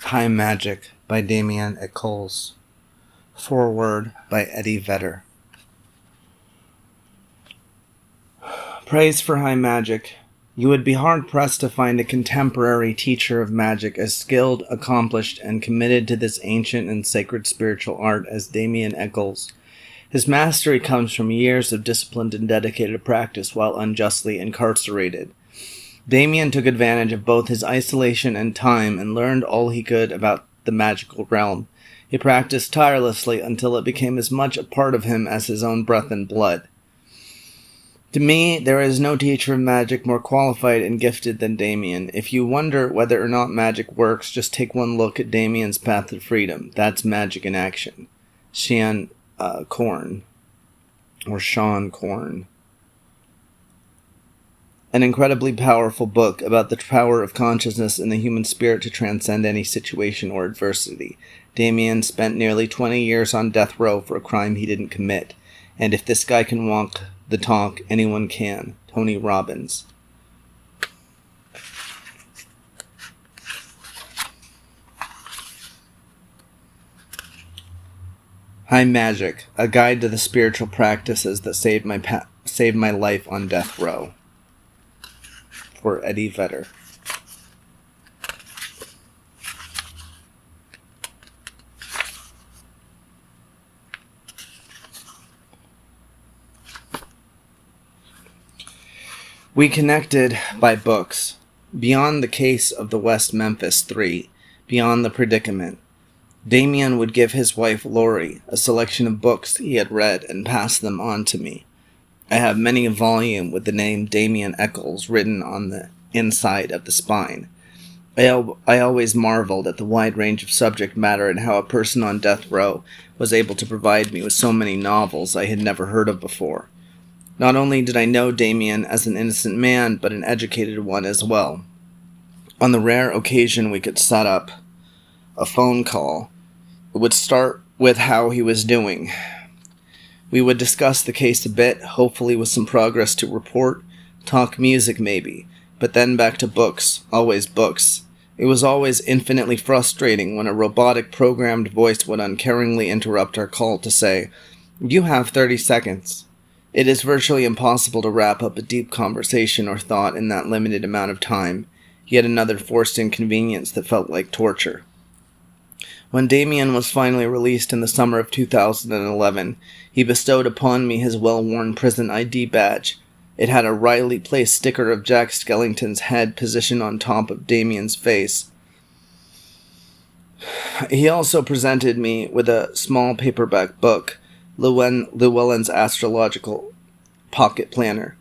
High Magic by Damien Echols. Foreword by Eddie Vedder. Praise for High Magic. You would be hard-pressed to find a contemporary teacher of magic as skilled, accomplished, and committed to this ancient and sacred spiritual art as Damien Echols. His mastery comes from years of disciplined and dedicated practice while unjustly incarcerated. Damien took advantage of both his isolation and time and learned all he could about the magical realm. He practiced tirelessly until it became as much a part of him as his own breath and blood. To me, there is no teacher of magic more qualified and gifted than Damien. If you wonder whether or not magic works, just take one look at Damien's path to freedom. That's magic in action. Sean Corn. An incredibly powerful book about the power of consciousness and the human spirit to transcend any situation or adversity. Damien spent nearly 20 years on death row for a crime he didn't commit. And if this guy can walk the talk, anyone can. Tony Robbins. High Magic, a guide to the spiritual practices that saved my life on death row. For Eddie Vedder. We connected by books. Beyond the case of the West Memphis Three, beyond the predicament, Damien would give his wife Lori a selection of books he had read and pass them on to me. I have many a volume with the name Damien Echols written on the inside of the spine. I always marveled at the wide range of subject matter and how a person on death row was able to provide me with so many novels I had never heard of before. Not only did I know Damien as an innocent man, but an educated one as well. On the rare occasion we could set up a phone call, it would start with how he was doing. We would discuss the case a bit, hopefully with some progress to report, talk music maybe, but then back to books, always books. It was always infinitely frustrating when a robotic programmed voice would uncaringly interrupt our call to say, "You have 30 seconds. It is virtually impossible to wrap up a deep conversation or thought in that limited amount of time, yet another forced inconvenience that felt like torture. When Damien was finally released in the summer of 2011, he bestowed upon me his well-worn prison ID badge. It had a Riley Place sticker of Jack Skellington's head positioned on top of Damien's face. He also presented me with a small paperback book, Llewellyn's Astrological Pocket Planner,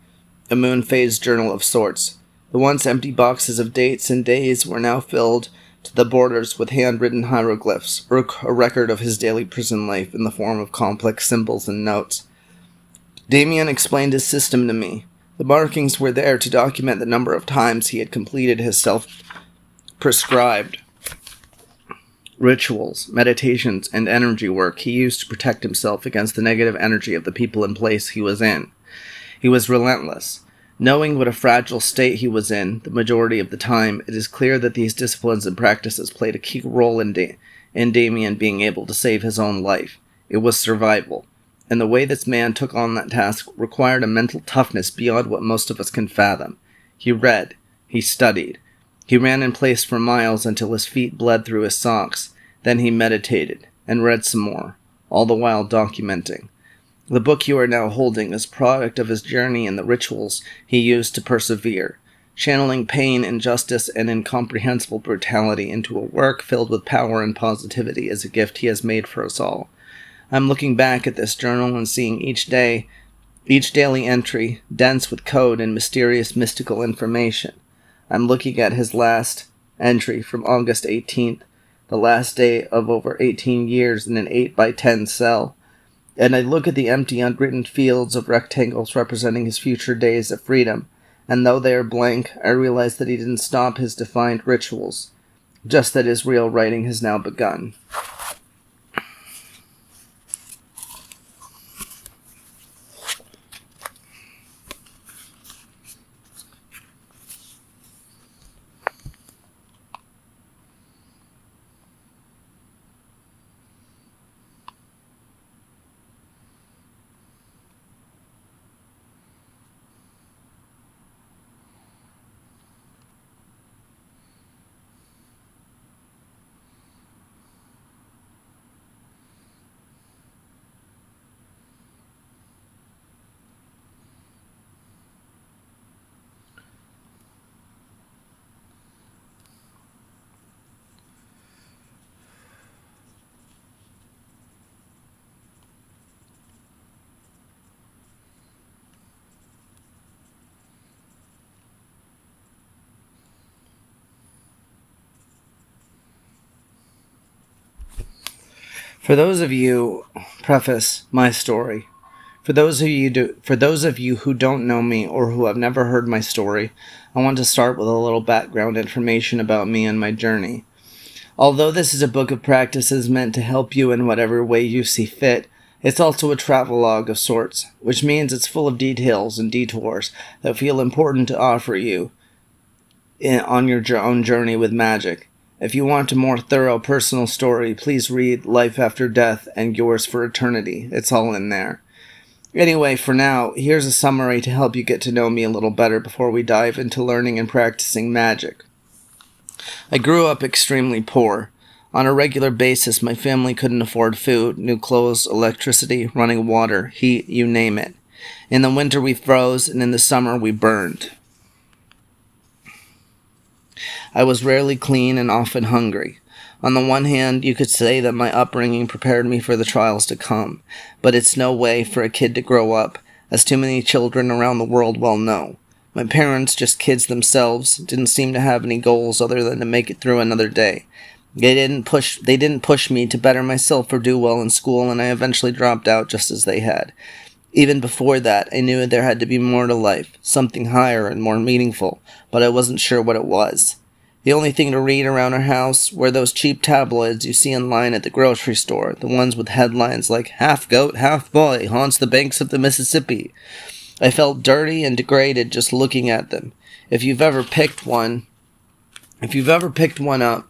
a moon phase journal of sorts. The once empty boxes of dates and days were now filled to the borders with handwritten hieroglyphs, or a record of his daily prison life in the form of complex symbols and notes. Damien explained his system to me. The markings were there to document the number of times he had completed his self-prescribed rituals, meditations, and energy work he used to protect himself against the negative energy of the people and place he was in. He was relentless. Knowing what a fragile state he was in the majority of the time, it is clear that these disciplines and practices played a key role in Damien being able to save his own life. It was survival. And the way this man took on that task required a mental toughness beyond what most of us can fathom. He read. He studied. He ran in place for miles until his feet bled through his socks. Then he meditated, and read some more, all the while documenting. The book you are now holding is a product of his journey and the rituals he used to persevere, channeling pain, injustice, and incomprehensible brutality into a work filled with power and positivity as a gift he has made for us all. I'm looking back at this journal and seeing each daily entry, dense with code and mysterious mystical information. I'm looking at his last entry from August 18th, the last day of over 18 years in an 8x10 cell. And I look at the empty, unwritten fields of rectangles representing his future days of freedom, and though they are blank, I realize that he didn't stop his defined rituals, just that his real writing has now begun. Preface my story. For those of you who don't know me or who have never heard my story, I want to start with a little background information about me and my journey. Although this is a book of practices meant to help you in whatever way you see fit, it's also a travelogue of sorts, which means it's full of details and detours that feel important to offer you on your own journey with magic. If you want a more thorough personal story, please read Life After Death and Yours for Eternity. It's all in there. Anyway, for now, here's a summary to help you get to know me a little better before we dive into learning and practicing magic. I grew up extremely poor. On a regular basis, my family couldn't afford food, new clothes, electricity, running water, heat, you name it. In the winter we froze, and in the summer we burned. I was rarely clean and often hungry. On the one hand, you could say that my upbringing prepared me for the trials to come, but it's no way for a kid to grow up, as too many children around the world well know. My parents, just kids themselves, didn't seem to have any goals other than to make it through another day. They didn't push me to better myself or do well in school, and I eventually dropped out just as they had. Even before that, I knew there had to be more to life, something higher and more meaningful, but I wasn't sure what it was. The only thing to read around our house were those cheap tabloids you see in line at the grocery store, the ones with headlines like "Half Goat, Half Boy haunts the banks of the Mississippi." I felt dirty and degraded just looking at them. If you've ever picked one up,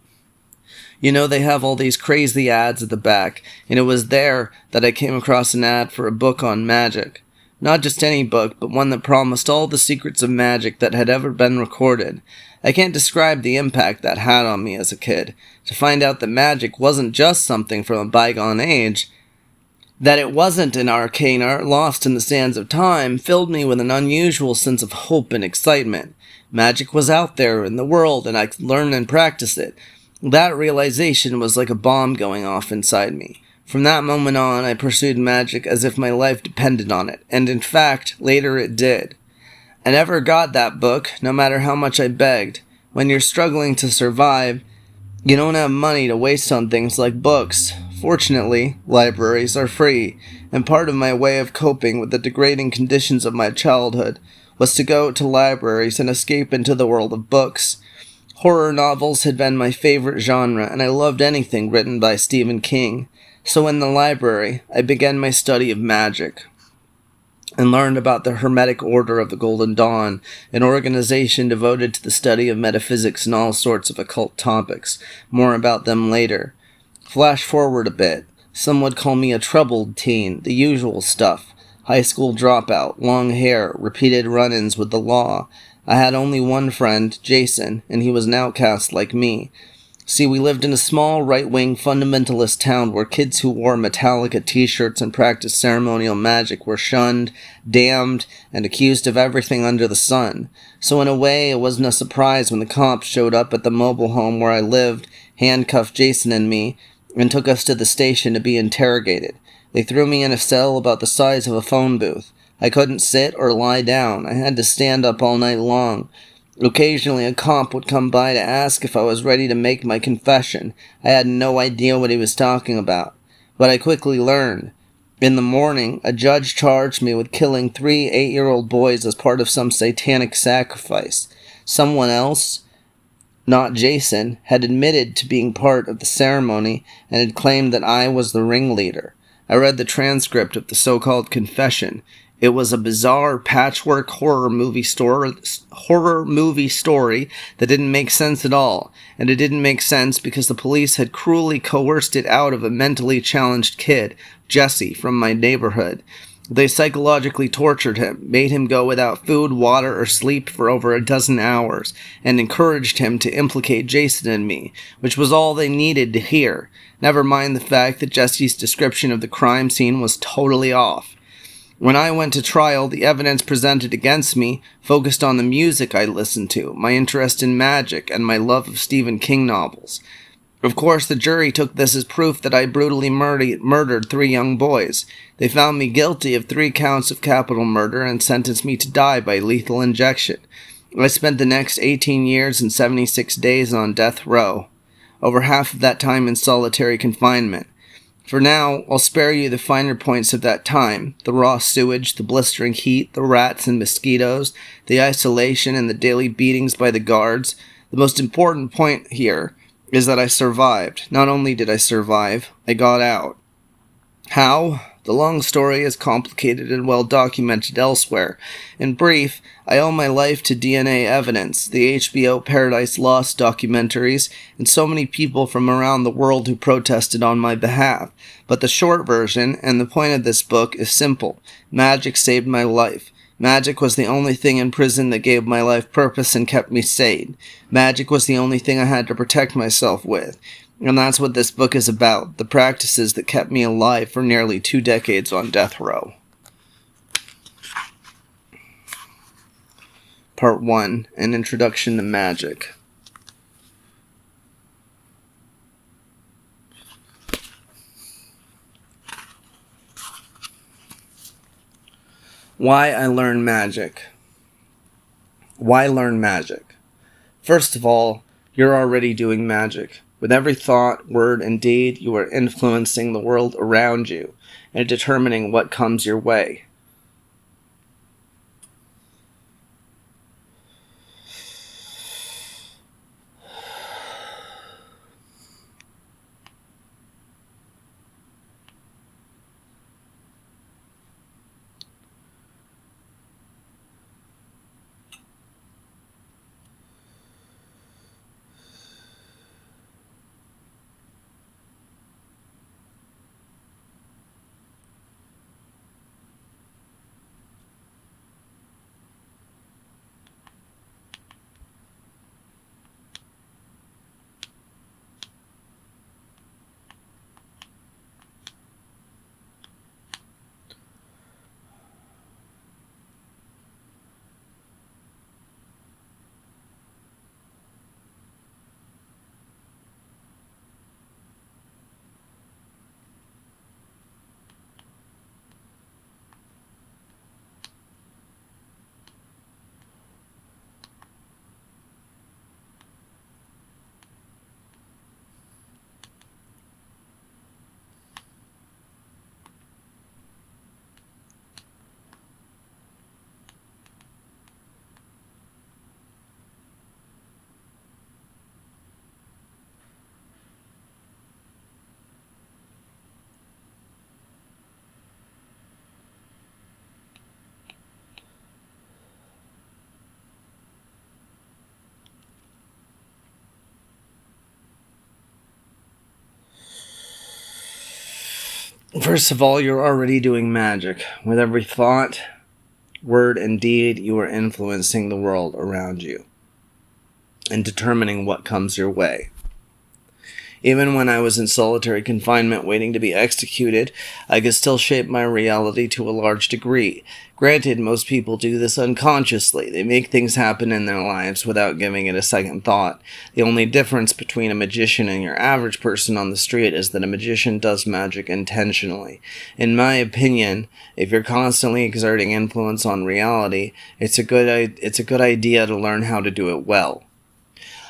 you know they have all these crazy ads at the back, and it was there that I came across an ad for a book on magic. Not just any book, but one that promised all the secrets of magic that had ever been recorded. I can't describe the impact that had on me as a kid. To find out that magic wasn't just something from a bygone age, that it wasn't an arcane art lost in the sands of time, filled me with an unusual sense of hope and excitement. Magic was out there in the world, and I could learn and practice it. That realization was like a bomb going off inside me. From that moment on, I pursued magic as if my life depended on it, and in fact, later it did. I never got that book, no matter how much I begged. When you're struggling to survive, you don't have money to waste on things like books. Fortunately, libraries are free, and part of my way of coping with the degrading conditions of my childhood was to go to libraries and escape into the world of books. Horror novels had been my favorite genre, and I loved anything written by Stephen King. So in the library, I began my study of magic and learned about the Hermetic Order of the Golden Dawn, an organization devoted to the study of metaphysics and all sorts of occult topics. More about them later. Flash forward a bit. Some would call me a troubled teen, the usual stuff. High school dropout, long hair, repeated run-ins with the law. I had only one friend, Jason, and he was an outcast like me. See, we lived in a small, right-wing fundamentalist town where kids who wore Metallica t-shirts and practiced ceremonial magic were shunned, damned, and accused of everything under the sun. So in a way, it wasn't a surprise when the cops showed up at the mobile home where I lived, handcuffed Jason and me, and took us to the station to be interrogated. They threw me in a cell about the size of a phone booth. I couldn't sit or lie down. I had to stand up all night long. Occasionally a cop would come by to ask if I was ready to make my confession. I had no idea what he was talking about, but I quickly learned. In the morning, a judge charged me with killing 3 8-year-old boys as part of some satanic sacrifice. Someone else, not Jason, had admitted to being part of the ceremony and had claimed that I was the ringleader. I read the transcript of the so-called confession. It was a bizarre patchwork horror movie story that didn't make sense at all, and it didn't make sense because the police had cruelly coerced it out of a mentally challenged kid, Jesse, from my neighborhood. They psychologically tortured him, made him go without food, water, or sleep for over a dozen hours, and encouraged him to implicate Jason and me, which was all they needed to hear. Never mind the fact that Jesse's description of the crime scene was totally off. When I went to trial, the evidence presented against me focused on the music I listened to, my interest in magic, and my love of Stephen King novels. Of course, the jury took this as proof that I brutally murdered 3 young boys. They found me guilty of 3 counts of capital murder and sentenced me to die by lethal injection. I spent the next 18 years and 76 days on death row, over half of that time in solitary confinement. For now, I'll spare you the finer points of that time, the raw sewage, the blistering heat, the rats and mosquitoes, the isolation and the daily beatings by the guards. The most important point here is that I survived. Not only did I survive, I got out. How? The long story is complicated and well documented elsewhere. In brief, I owe my life to DNA evidence, the HBO Paradise Lost documentaries, and so many people from around the world who protested on my behalf. But the short version, and the point of this book, is simple. Magick saved my life. Magick was the only thing in prison that gave my life purpose and kept me sane. Magick was the only thing I had to protect myself with. And that's what this book is about, the practices that kept me alive for nearly 2 decades on death row. Part 1, An Introduction to Magick. Why I learned magic. Why learn magic? First of all, you're already doing magic. With every thought, word, and deed, you are influencing the world around you and determining what comes your way. First of all, you're already doing magic. With every thought, word, and deed, you are influencing the world around you and determining what comes your way. Even when I was in solitary confinement waiting to be executed, I could still shape my reality to a large degree. Granted, most people do this unconsciously. They make things happen in their lives without giving it a second thought. The only difference between a magician and your average person on the street is that a magician does magic intentionally. In my opinion, if you're constantly exerting influence on reality, it's a good idea to learn how to do it well.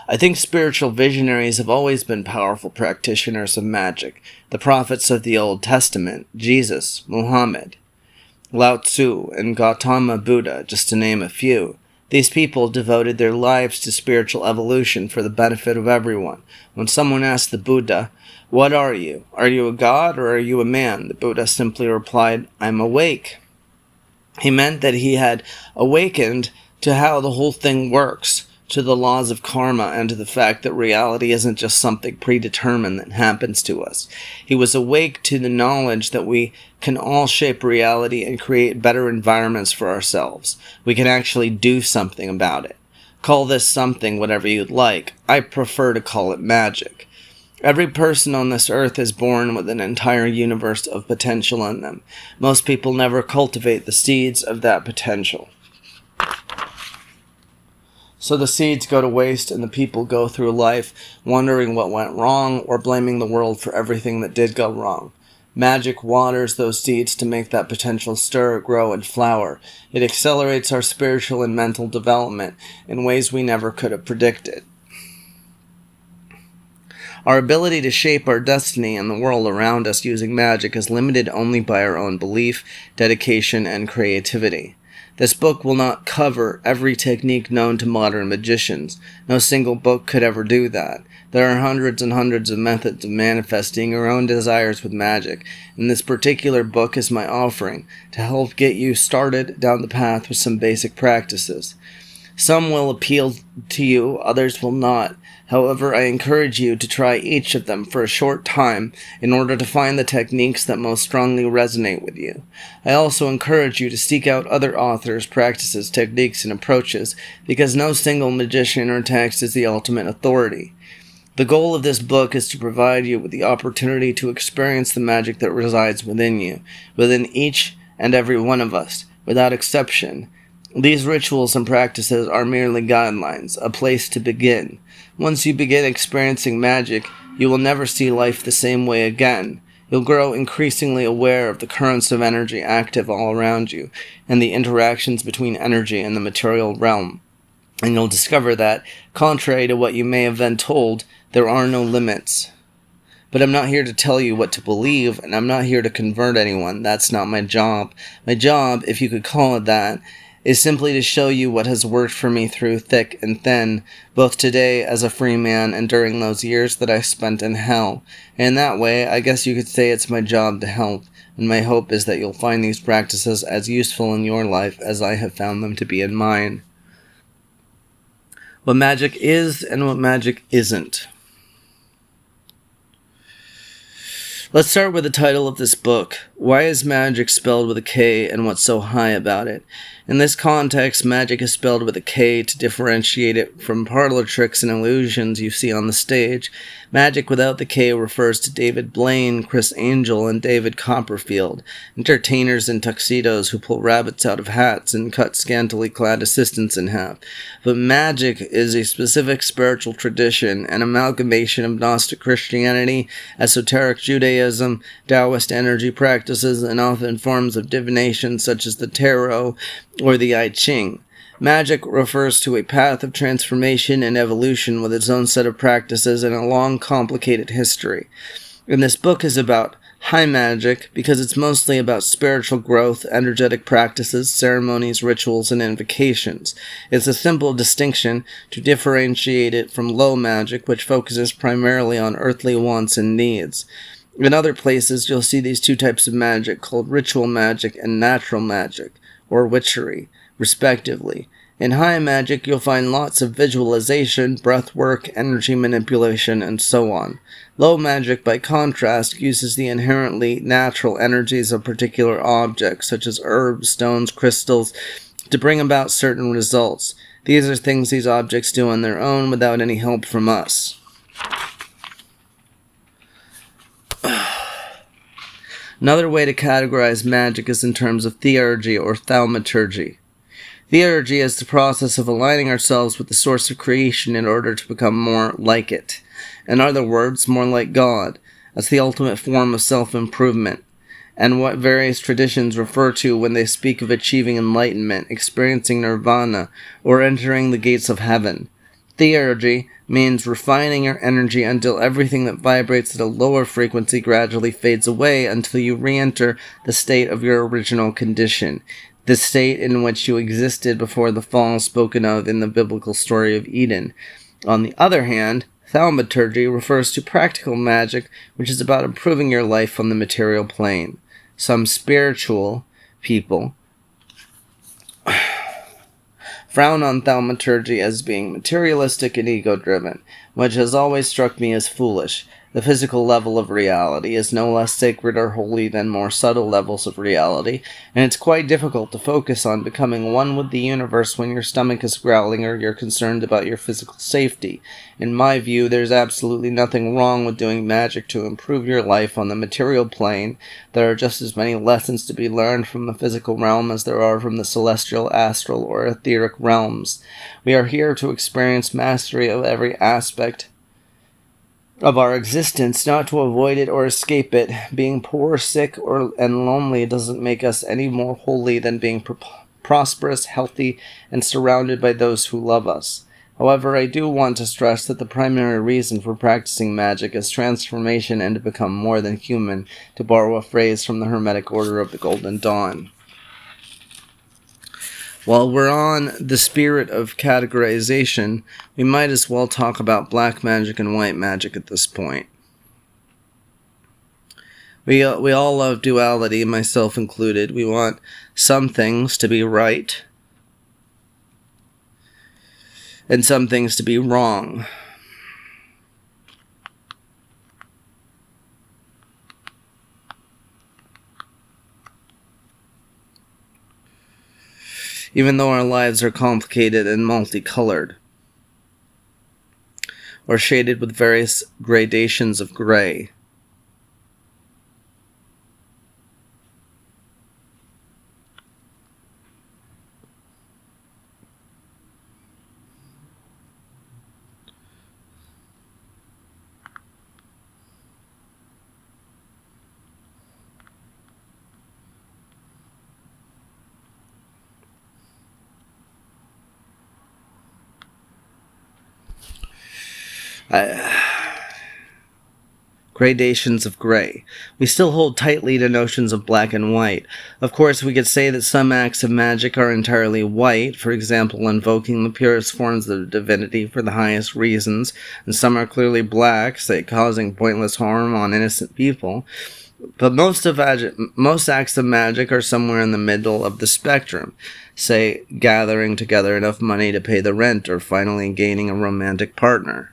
I think spiritual visionaries have always been powerful practitioners of magic. The prophets of the Old Testament, Jesus, Muhammad, Lao Tzu, and Gautama Buddha, just to name a few. These people devoted their lives to spiritual evolution for the benefit of everyone. When someone asked the Buddha, "What are you? Are you a god or are you a man?" the Buddha simply replied, "I'm awake." He meant that he had awakened to how the whole thing works, to the laws of karma, and to the fact that reality isn't just something predetermined that happens to us. He was awake to the knowledge that we can all shape reality and create better environments for ourselves. We can actually do something about it. Call this something whatever you'd like. I prefer to call it magic. Every person on this earth is born with an entire universe of potential in them. Most people never cultivate the seeds of that potential. So the seeds go to waste and the people go through life wondering what went wrong or blaming the world for everything that did go wrong. Magic waters those seeds to make that potential stir, grow, and flower. It accelerates our spiritual and mental development in ways we never could have predicted. Our ability to shape our destiny and the world around us using magic is limited only by our own belief, dedication, and creativity. This book will not cover every technique known to modern magicians. No single book could ever do that. There are hundreds and hundreds of methods of manifesting your own desires with magic, and this particular book is my offering to help get you started down the path with some basic practices. Some will appeal to you, others will not. However, I encourage you to try each of them for a short time in order to find the techniques that most strongly resonate with you. I also encourage you to seek out other authors, practices, techniques, and approaches, because no single magician or text is the ultimate authority. The goal of this book is to provide you with the opportunity to experience the magic that resides within you, within each and every one of us, without exception. These rituals and practices are merely guidelines, a place to begin. Once you begin experiencing magic, you will never see life the same way again. You'll grow increasingly aware of the currents of energy active all around you, and the interactions between energy and the material realm. And you'll discover that, contrary to what you may have been told, there are no limits. But I'm not here to tell you what to believe, and I'm not here to convert anyone. That's not my job. My job, if you could call it that, is simply to show you what has worked for me through thick and thin, both today as a free man and during those years that I spent in hell. And in that way, I guess you could say it's my job to help, and my hope is that you'll find these practices as useful in your life as I have found them to be in mine. What magic is and what magic isn't. Let's start with the title of this book. Why is magic spelled with a K, and what's so high about it? In this context, magic is spelled with a K to differentiate it from parlor tricks and illusions you see on the stage. Magic without the K refers to David Blaine, Chris Angel, and David Copperfield, entertainers in tuxedos who pull rabbits out of hats and cut scantily clad assistants in half. But magic is a specific spiritual tradition, an amalgamation of Gnostic Christianity, esoteric Judaism, Taoist energy practices, and often forms of divination such as the tarot or the I Ching. Magic refers to a path of transformation and evolution with its own set of practices and a long, complicated history. And this book is about high magic because it's mostly about spiritual growth, energetic practices, ceremonies, rituals, and invocations. It's a simple distinction to differentiate it from low magic, which focuses primarily on earthly wants and needs. In other places, you'll see these two types of magic called ritual magic and natural magic, or witchery, respectively. In high magic, you'll find lots of visualization, breath work, energy manipulation, and so on. Low magic, by contrast, uses the inherently natural energies of particular objects, such as herbs, stones, crystals, to bring about certain results. These are things these objects do on their own without any help from us. Another way to categorize magic is in terms of theurgy or thaumaturgy. Theurgy is the process of aligning ourselves with the source of creation in order to become more like it. In other words, more like God, as the ultimate form of self-improvement, and what various traditions refer to when they speak of achieving enlightenment, experiencing nirvana, or entering the gates of heaven. Theurgy means refining your energy until everything that vibrates at a lower frequency gradually fades away until you re-enter the state of your original condition, the state in which you existed before the fall spoken of in the biblical story of Eden. On the other hand, thaumaturgy refers to practical magic, which is about improving your life on the material plane. Some spiritual people frown on thaumaturgy as being materialistic and ego-driven, which has always struck me as foolish. The physical level of reality is no less sacred or holy than more subtle levels of reality, and it's quite difficult to focus on becoming one with the universe when your stomach is growling or you're concerned about your physical safety. In my view, there's absolutely nothing wrong with doing magic to improve your life on the material plane. There are just as many lessons to be learned from the physical realm as there are from the celestial, astral, or etheric realms. We are here to experience mastery of every aspect of our existence, not to avoid it or escape it. Being poor, sick, and lonely doesn't make us any more holy than being prosperous, healthy, and surrounded by those who love us. However, I do want to stress that the primary reason for practicing magic is transformation and to become more than human, to borrow a phrase from the Hermetic Order of the Golden Dawn. While we're on the spirit of categorization, we might as well talk about black magic and white magic at this point. We all love duality, myself included. We want some things to be right and some things to be wrong. Even though our lives are complicated and multicolored, or shaded with various gradations of gray. Gradations of gray. We still hold tightly to notions of black and white. Of course, we could say that some acts of magic are entirely white, for example, invoking the purest forms of divinity for the highest reasons, and some are clearly black, say causing pointless harm on innocent people. But most acts of magic are somewhere in the middle of the spectrum, say gathering together enough money to pay the rent or finally gaining a romantic partner.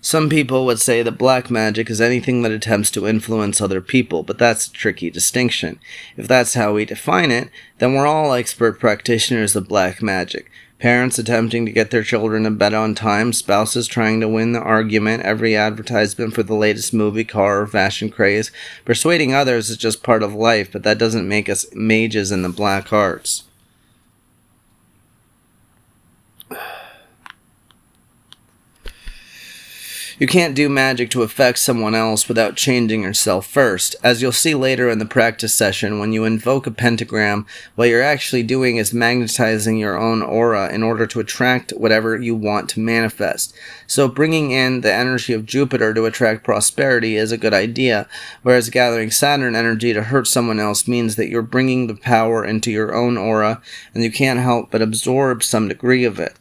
Some people would say that black magic is anything that attempts to influence other people, but that's a tricky distinction. If that's how we define it, then we're all expert practitioners of black magic. Parents attempting to get their children to bed on time, spouses trying to win the argument, every advertisement for the latest movie, car, or fashion craze. Persuading others is just part of life, but that doesn't make us mages in the black arts. You can't do magic to affect someone else without changing yourself first. As you'll see later in the practice session, when you invoke a pentagram, what you're actually doing is magnetizing your own aura in order to attract whatever you want to manifest. So bringing in the energy of Jupiter to attract prosperity is a good idea, whereas gathering Saturn energy to hurt someone else means that you're bringing the power into your own aura, and you can't help but absorb some degree of it.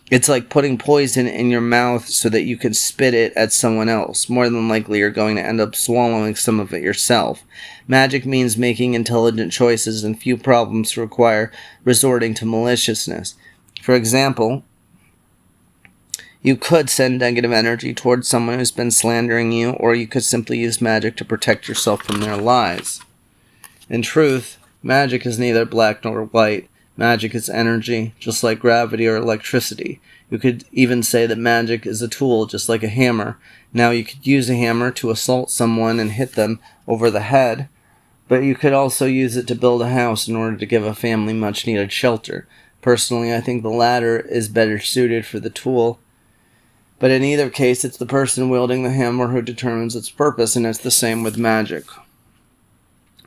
It's like putting poison in your mouth so that you can spit it at someone else. More than likely, you're going to end up swallowing some of it yourself. Magic means making intelligent choices, and few problems require resorting to maliciousness. For example, you could send negative energy towards someone who's been slandering you, or you could simply use magic to protect yourself from their lies. In truth, magic is neither black nor white. Magic is energy, just like gravity or electricity. You could even say that magic is a tool, just like a hammer. Now, you could use a hammer to assault someone and hit them over the head, but you could also use it to build a house in order to give a family much-needed shelter. Personally, I think the latter is better suited for the tool, but in either case, it's the person wielding the hammer who determines its purpose, and it's the same with magic.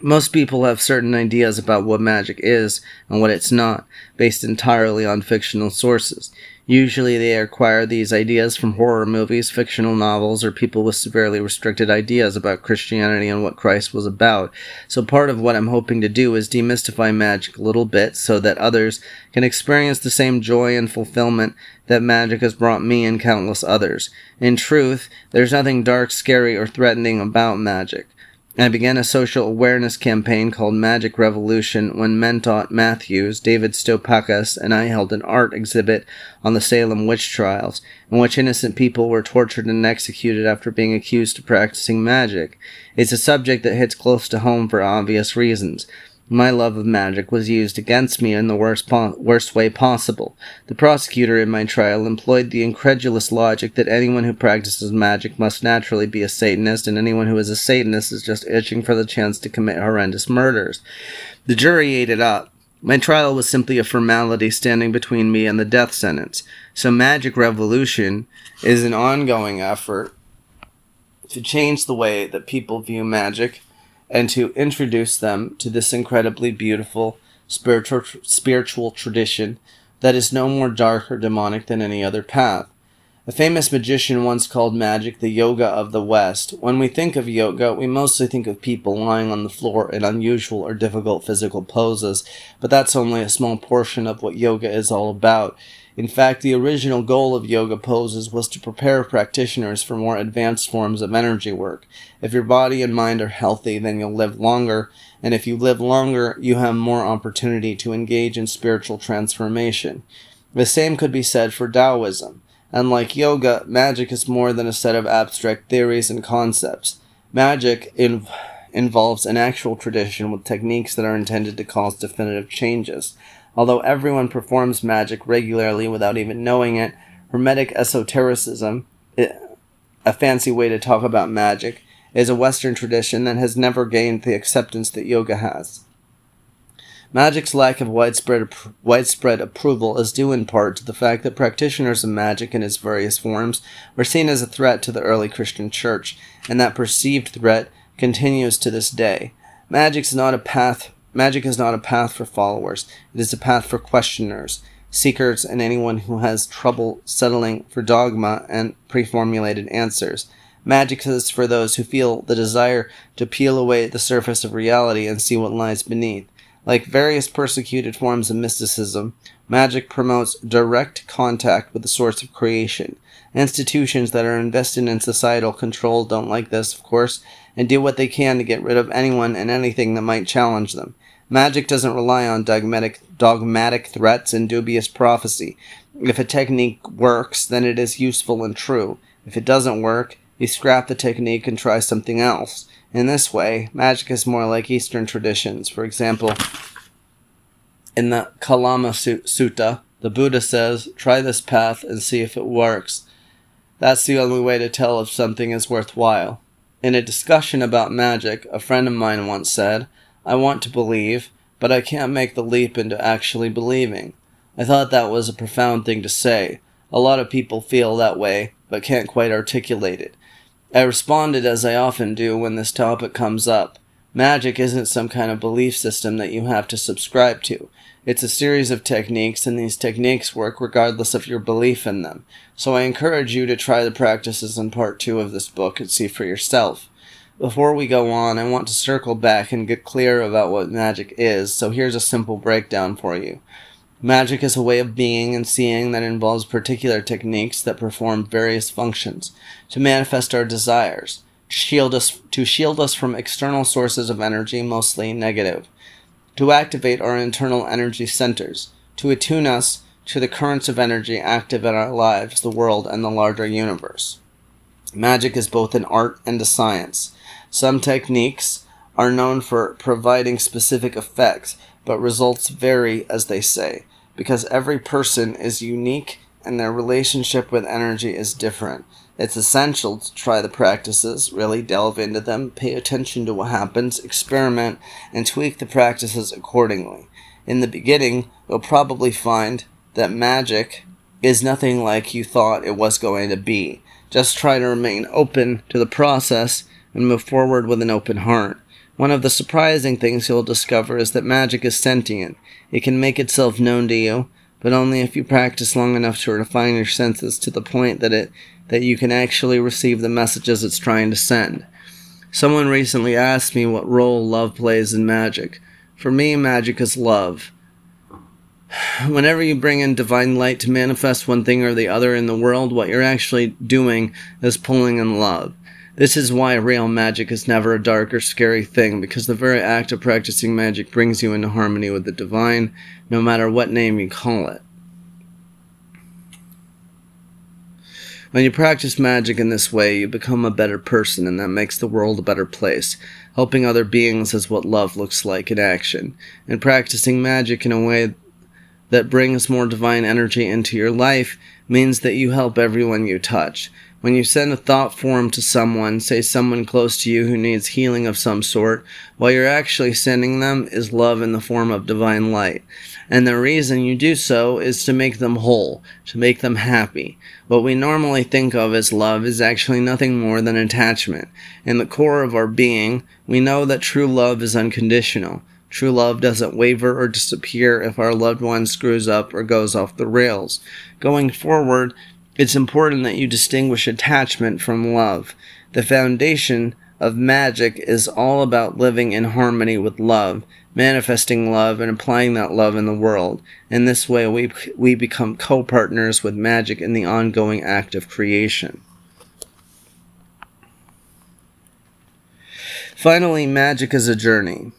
Most people have certain ideas about what magic is and what it's not, based entirely on fictional sources. Usually they acquire these ideas from horror movies, fictional novels, or people with severely restricted ideas about Christianity and what Christ was about. So part of what I'm hoping to do is demystify magic a little bit so that others can experience the same joy and fulfillment that magic has brought me and countless others. In truth, there's nothing dark, scary, or threatening about magic. I began a social awareness campaign called Magic Revolution when Mentot Matthews, David Stopakas, and I held an art exhibit on the Salem witch trials, in which innocent people were tortured and executed after being accused of practicing magic. It's a subject that hits close to home for obvious reasons. My love of magic was used against me in the worst way possible. The prosecutor in my trial employed the incredulous logic that anyone who practices magic must naturally be a Satanist, and anyone who is a Satanist is just itching for the chance to commit horrendous murders. The jury ate it up. My trial was simply a formality standing between me and the death sentence. So Magic Revolution is an ongoing effort to change the way that people view magic and to introduce them to this incredibly beautiful spiritual tradition that is no more dark or demonic than any other path. A famous magician once called magic the yoga of the West. When we think of yoga, we mostly think of people lying on the floor in unusual or difficult physical poses, but that's only a small portion of what yoga is all about. In fact, the original goal of yoga poses was to prepare practitioners for more advanced forms of energy work. If your body and mind are healthy, then you'll live longer, and if you live longer, you have more opportunity to engage in spiritual transformation. The same could be said for Taoism. Unlike yoga, magic is more than a set of abstract theories and concepts. Magic involves an actual tradition with techniques that are intended to cause definitive changes. Although everyone performs magic regularly without even knowing it, Hermetic esotericism, a fancy way to talk about magic, is a Western tradition that has never gained the acceptance that yoga has. Magic's lack of widespread approval is due in part to the fact that practitioners of magic in its various forms were seen as a threat to the early Christian church, and that perceived threat continues to this day. Magic is not a path for followers. It is a path for questioners, seekers, and anyone who has trouble settling for dogma and preformulated answers. Magic is for those who feel the desire to peel away the surface of reality and see what lies beneath. Like various persecuted forms of mysticism, magic promotes direct contact with the source of creation. Institutions that are invested in societal control don't like this, of course, and do what they can to get rid of anyone and anything that might challenge them. Magic doesn't rely on dogmatic threats and dubious prophecy. If a technique works, then it is useful and true. If it doesn't work, you scrap the technique and try something else. In this way, magic is more like Eastern traditions. For example, in the Kalama Sutta, the Buddha says, "Try this path and see if it works." That's the only way to tell if something is worthwhile. In a discussion about magic, a friend of mine once said, "I want to believe, but I can't make the leap into actually believing." I thought that was a profound thing to say. A lot of people feel that way, but can't quite articulate it. I responded as I often do when this topic comes up. Magic isn't some kind of belief system that you have to subscribe to. It's a series of techniques, and these techniques work regardless of your belief in them. So I encourage you to try the practices in part 2 of this book and see for yourself. Before we go on, I want to circle back and get clear about what magic is, so here's a simple breakdown for you. Magic is a way of being and seeing that involves particular techniques that perform various functions to manifest our desires, to shield us from external sources of energy, mostly negative, to activate our internal energy centers, to attune us to the currents of energy active in our lives, the world, and the larger universe. Magic is both an art and a science. Some techniques are known for providing specific effects, but results vary, as they say, because every person is unique and their relationship with energy is different. It's essential to try the practices, really delve into them, pay attention to what happens, experiment, and tweak the practices accordingly. In the beginning, you'll probably find that magic is nothing like you thought it was going to be. Just try to remain open to the process and move forward with an open heart. One of the surprising things you'll discover is that magic is sentient. It can make itself known to you, but only if you practice long enough to refine your senses to the point that you can actually receive the messages it's trying to send. Someone recently asked me what role love plays in magic. For me, magic is love. Whenever you bring in divine light to manifest one thing or the other in the world, what you're actually doing is pulling in love. This is why real magic is never a dark or scary thing, because the very act of practicing magic brings you into harmony with the divine, no matter what name you call it. When you practice magic in this way, you become a better person, and that makes the world a better place. Helping other beings is what love looks like in action. And practicing magic in a way that brings more divine energy into your life means that you help everyone you touch. When you send a thought form to someone, say someone close to you who needs healing of some sort, what you're actually sending them is love in the form of divine light. And the reason you do so is to make them whole, to make them happy. What we normally think of as love is actually nothing more than attachment. In the core of our being, we know that true love is unconditional. True love doesn't waver or disappear if our loved one screws up or goes off the rails. Going forward, it's important that you distinguish attachment from love. The foundation of Magick is all about living in harmony with love, manifesting love, and applying that love in the world. In this way, we become co-partners with Magick in the ongoing act of creation. Finally, Magick is a journey.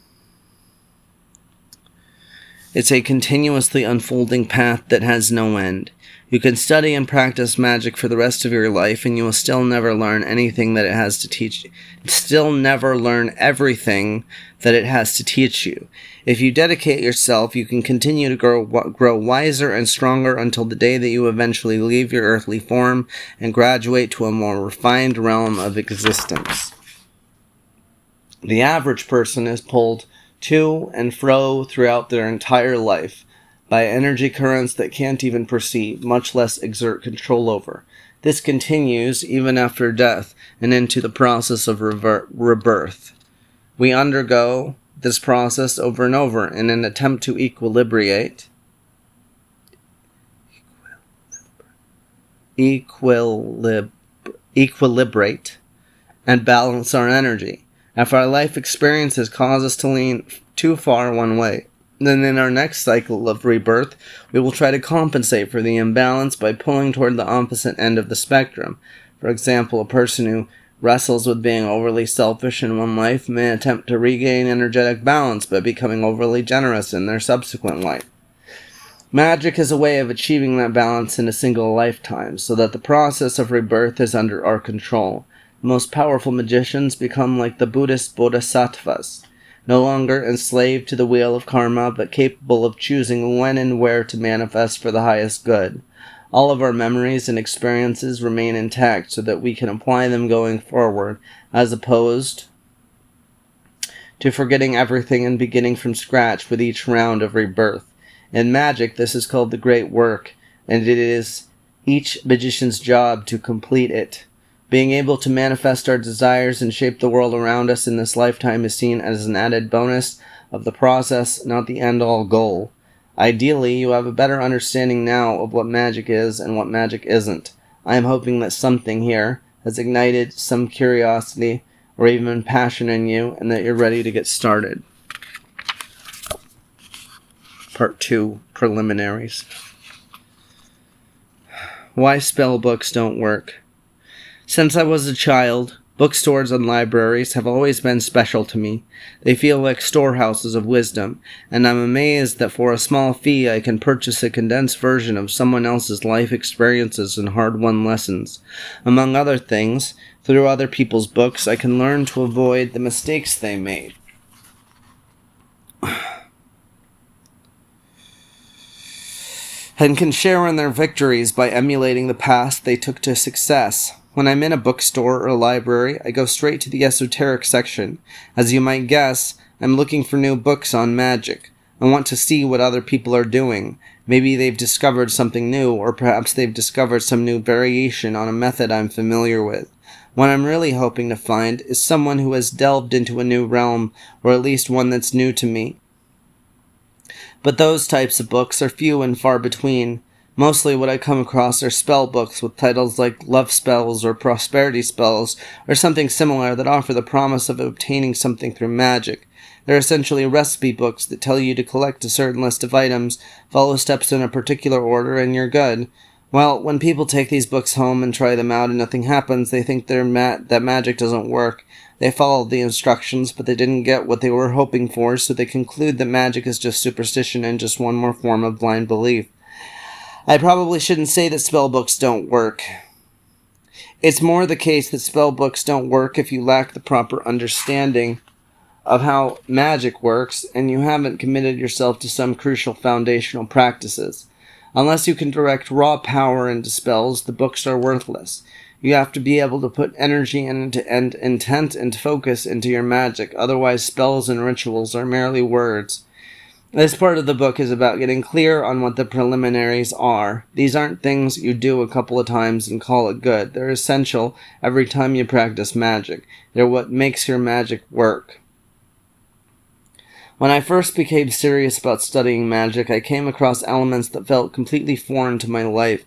It's a continuously unfolding path that has no end. You can study and practice Magick for the rest of your life, and you will still never learn anything that it has to teach you. Still never learn everything that it has to teach you. If you dedicate yourself, you can continue to grow wiser and stronger until the day that you eventually leave your earthly form and graduate to a more refined realm of existence. The average person is pulled to and fro throughout their entire life by energy currents that can't even perceive, much less exert control over. This continues even after death and into the process of rebirth. We undergo this process over and over in an attempt to equilibrate and balance our energy. If our life experiences cause us to lean too far one way, then in our next cycle of rebirth, we will try to compensate for the imbalance by pulling toward the opposite end of the spectrum. For example, a person who wrestles with being overly selfish in one life may attempt to regain energetic balance by becoming overly generous in their subsequent life. Magick is a way of achieving that balance in a single lifetime, so that the process of rebirth is under our control. The most powerful magicians become like the Buddhist bodhisattvas, no longer enslaved to the wheel of karma, but capable of choosing when and where to manifest for the highest good. All of our memories and experiences remain intact so that we can apply them going forward, as opposed to forgetting everything and beginning from scratch with each round of rebirth. In Magick, this is called the Great Work, and it is each magician's job to complete it. Being able to manifest our desires and shape the world around us in this lifetime is seen as an added bonus of the process, not the end-all goal. Ideally, you have a better understanding now of what Magick is and what Magick isn't. I am hoping that something here has ignited some curiosity or even passion in you, and that you're ready to get started. Part 2, Preliminaries. Why spell books don't work. Since I was a child, bookstores and libraries have always been special to me. They feel like storehouses of wisdom, and I'm amazed that for a small fee I can purchase a condensed version of someone else's life experiences and hard-won lessons. Among other things, through other people's books, I can learn to avoid the mistakes they made. And can share in their victories by emulating the path they took to success. When I'm in a bookstore or a library, I go straight to the esoteric section. As you might guess, I'm looking for new books on Magick. I want to see what other people are doing. Maybe they've discovered something new, or perhaps they've discovered some new variation on a method I'm familiar with. What I'm really hoping to find is someone who has delved into a new realm, or at least one that's new to me. But those types of books are few and far between. Mostly what I come across are spell books with titles like Love Spells or Prosperity Spells or something similar that offer the promise of obtaining something through magic. They're essentially recipe books that tell you to collect a certain list of items, follow steps in a particular order, and you're good. Well, when people take these books home and try them out and nothing happens, they think that magic doesn't work. They followed the instructions, but they didn't get what they were hoping for, so they conclude that magic is just superstition and just one more form of blind belief. I probably shouldn't say that spell books don't work. It's more the case that spell books don't work if you lack the proper understanding of how magic works and you haven't committed yourself to some crucial foundational practices. Unless you can direct raw power into spells, the books are worthless. You have to be able to put energy and intent and focus into your magic, otherwise spells and rituals are merely words. This part of the book is about getting clear on what the preliminaries are. These aren't things you do a couple of times and call it good. They're essential every time you practice magic. They're what makes your magic work. When I first became serious about studying magic, I came across elements that felt completely foreign to my life.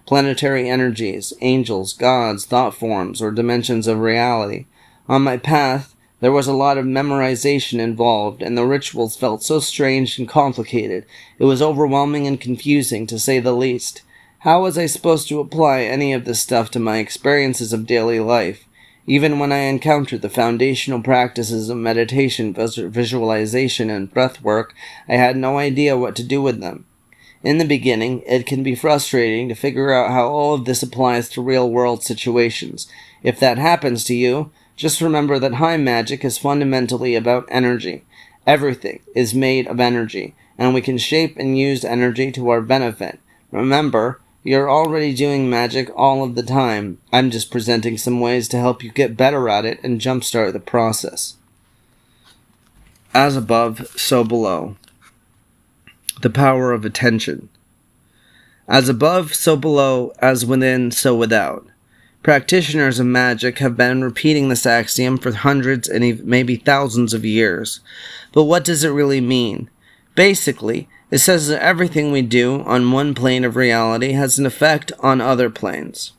Planetary energies, angels, gods, thought forms, or dimensions of reality. On my path, there was a lot of memorization involved, and the rituals felt so strange and complicated. It was overwhelming and confusing, to say the least. How was I supposed to apply any of this stuff to my experiences of daily life? Even when I encountered the foundational practices of meditation, visualization, and breath work, I had no idea what to do with them. In the beginning, it can be frustrating to figure out how all of this applies to real-world situations. If that happens to you, just remember that high magic is fundamentally about energy. Everything is made of energy, and we can shape and use energy to our benefit. Remember, you're already doing magic all of the time. I'm just presenting some ways to help you get better at it and jumpstart the process. As above, so below. The power of attention. As above, so below, as within, so without. Practitioners of magic have been repeating this axiom for hundreds and maybe thousands of years. But what does it really mean? Basically, it says that everything we do on one plane of reality has an effect on other planes.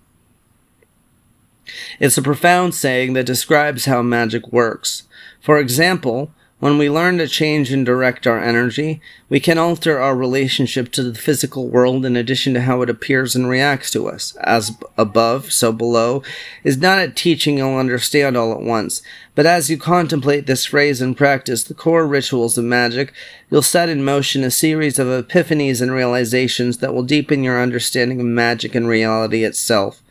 It's a profound saying that describes how magic works. For example, when we learn to change and direct our energy, we can alter our relationship to the physical world in addition to how it appears and reacts to us. As above, so below is not a teaching you'll understand all at once, but as you contemplate this phrase and practice the core rituals of magic, you'll set in motion a series of epiphanies and realizations that will deepen your understanding of magic and reality itself.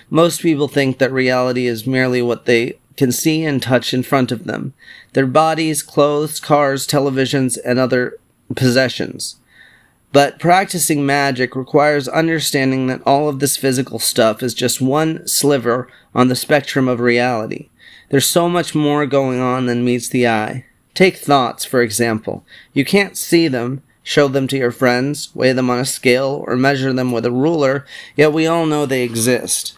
Most people think that reality is merely what they can see and touch in front of them. Their bodies, clothes, cars, televisions, and other possessions. But practicing magic requires understanding that all of this physical stuff is just one sliver on the spectrum of reality. There's so much more going on than meets the eye. Take thoughts, for example. You can't see them, show them to your friends, weigh them on a scale, or measure them with a ruler, yet we all know they exist.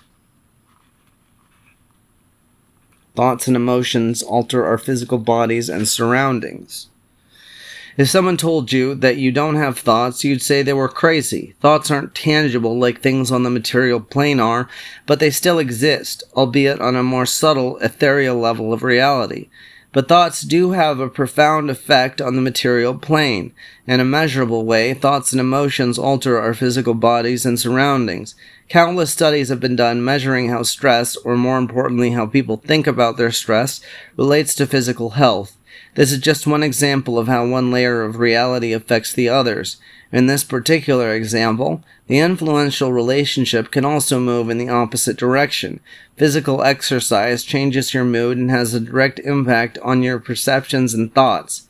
Thoughts and emotions alter our physical bodies and surroundings. If someone told you that you don't have thoughts, you'd say they were crazy. Thoughts aren't tangible like things on the material plane are, but they still exist, albeit on a more subtle, ethereal level of reality. But thoughts do have a profound effect on the material plane. In a measurable way, thoughts and emotions alter our physical bodies and surroundings. Countless studies have been done measuring how stress, or more importantly how people think about their stress, relates to physical health. This is just one example of how one layer of reality affects the others. In this particular example, the influential relationship can also move in the opposite direction. Physical exercise changes your mood and has a direct impact on your perceptions and thoughts.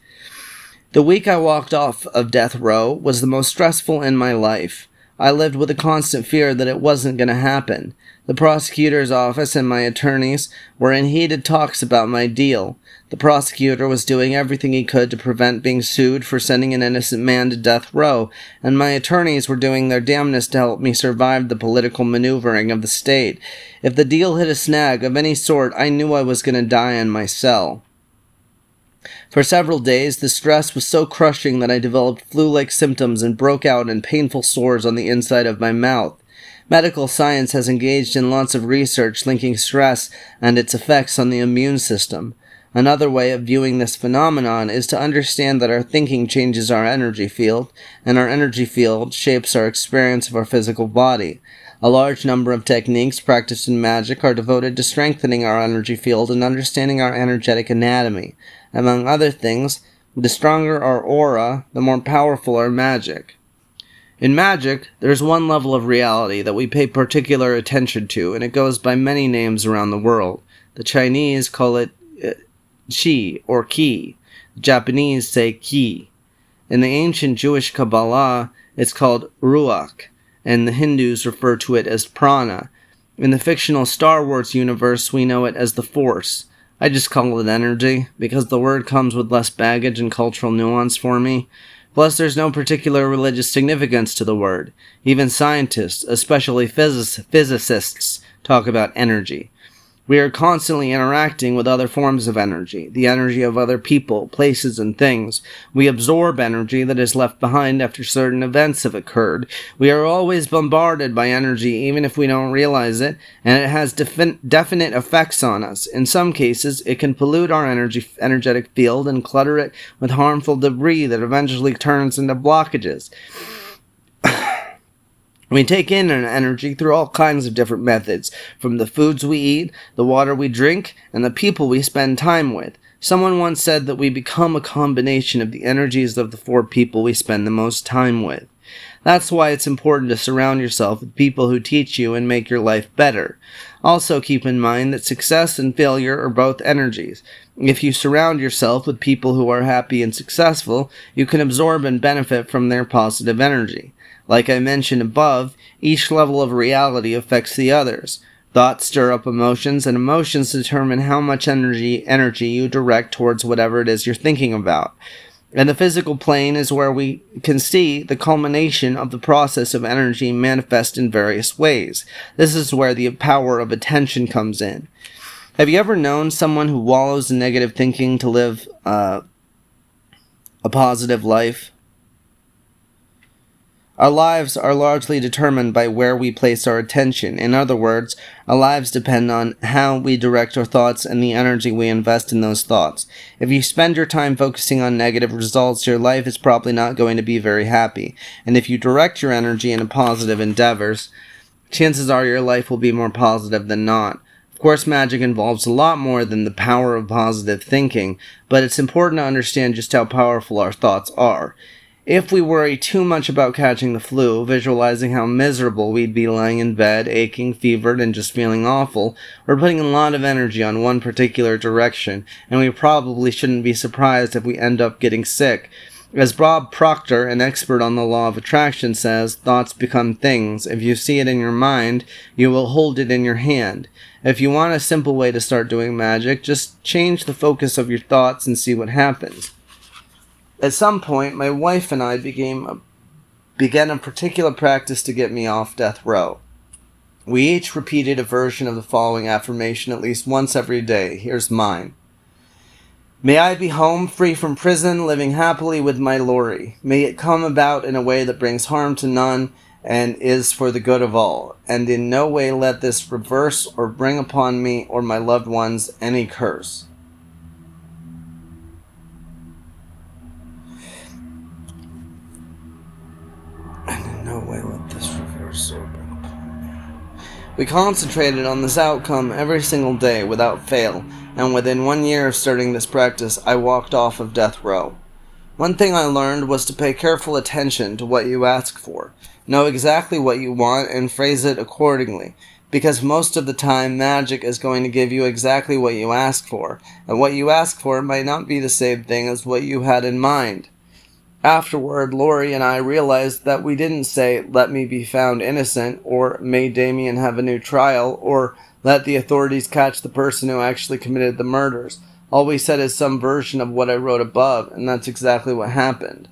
The week I walked off of death row was the most stressful in my life. I lived with a constant fear that it wasn't going to happen. The prosecutor's office and my attorneys were in heated talks about my deal. The prosecutor was doing everything he could to prevent being sued for sending an innocent man to death row, and my attorneys were doing their damnedest to help me survive the political maneuvering of the state. If the deal hit a snag of any sort, I knew I was going to die in my cell. For several days, the stress was so crushing that I developed flu-like symptoms and broke out in painful sores on the inside of my mouth. Medical science has engaged in lots of research linking stress and its effects on the immune system. Another way of viewing this phenomenon is to understand that our thinking changes our energy field, and our energy field shapes our experience of our physical body. A large number of techniques practiced in magic are devoted to strengthening our energy field and understanding our energetic anatomy. Among other things, the stronger our aura, the more powerful our magic. In magic, there's one level of reality that we pay particular attention to, and it goes by many names around the world. The Chinese call it Qi or Ki. The Japanese say Ki. In the ancient Jewish Kabbalah, it's called Ruach, and the Hindus refer to it as Prana. In the fictional Star Wars universe, we know it as the Force. I just call it energy, because the word comes with less baggage and cultural nuance for me. Plus, there's no particular religious significance to the word. Even scientists, especially physicists, talk about energy. We are constantly interacting with other forms of energy, the energy of other people, places, and things. We absorb energy that is left behind after certain events have occurred. We are always bombarded by energy even if we don't realize it, and it has definite effects on us. In some cases, it can pollute our energetic field and clutter it with harmful debris that eventually turns into blockages. We take in an energy through all kinds of different methods, from the foods we eat, the water we drink, and the people we spend time with. Someone once said that we become a combination of the energies of the 4 people we spend the most time with. That's why it's important to surround yourself with people who teach you and make your life better. Also keep in mind that success and failure are both energies. If you surround yourself with people who are happy and successful, you can absorb and benefit from their positive energy. Like I mentioned above, each level of reality affects the others. Thoughts stir up emotions, and emotions determine how much energy you direct towards whatever it is you're thinking about. And the physical plane is where we can see the culmination of the process of energy manifest in various ways. This is where the power of attention comes in. Have you ever known someone who wallows in negative thinking to live a positive life? Our lives are largely determined by where we place our attention. In other words, our lives depend on how we direct our thoughts and the energy we invest in those thoughts. If you spend your time focusing on negative results, your life is probably not going to be very happy. And if you direct your energy into positive endeavors, chances are your life will be more positive than not. Of course, magic involves a lot more than the power of positive thinking, but it's important to understand just how powerful our thoughts are. If we worry too much about catching the flu, visualizing how miserable we'd be lying in bed, aching, fevered, and just feeling awful, we're putting a lot of energy on one particular direction, and we probably shouldn't be surprised if we end up getting sick. As Bob Proctor, an expert on the law of attraction, says, thoughts become things. If you see it in your mind, you will hold it in your hand. If you want a simple way to start doing magic, just change the focus of your thoughts and see what happens. At some point, my wife and I began a particular practice to get me off death row. We each repeated a version of the following affirmation at least once every day. Here's mine. May I be home, free from prison, living happily with my Lori. May it come about in a way that brings harm to none and is for the good of all. And in no way let this reverse or bring upon me or my loved ones any curse. No way let this reverse or bring upon me. We concentrated on this outcome every single day without fail, and within 1 year of starting this practice, I walked off of death row. One thing I learned was to pay careful attention to what you ask for. Know exactly what you want and phrase it accordingly, because most of the time magic is going to give you exactly what you ask for, and what you ask for might not be the same thing as what you had in mind. Afterward, Lori and I realized that we didn't say, let me be found innocent, or may Damien have a new trial, or let the authorities catch the person who actually committed the murders. All we said is some version of what I wrote above, and that's exactly what happened.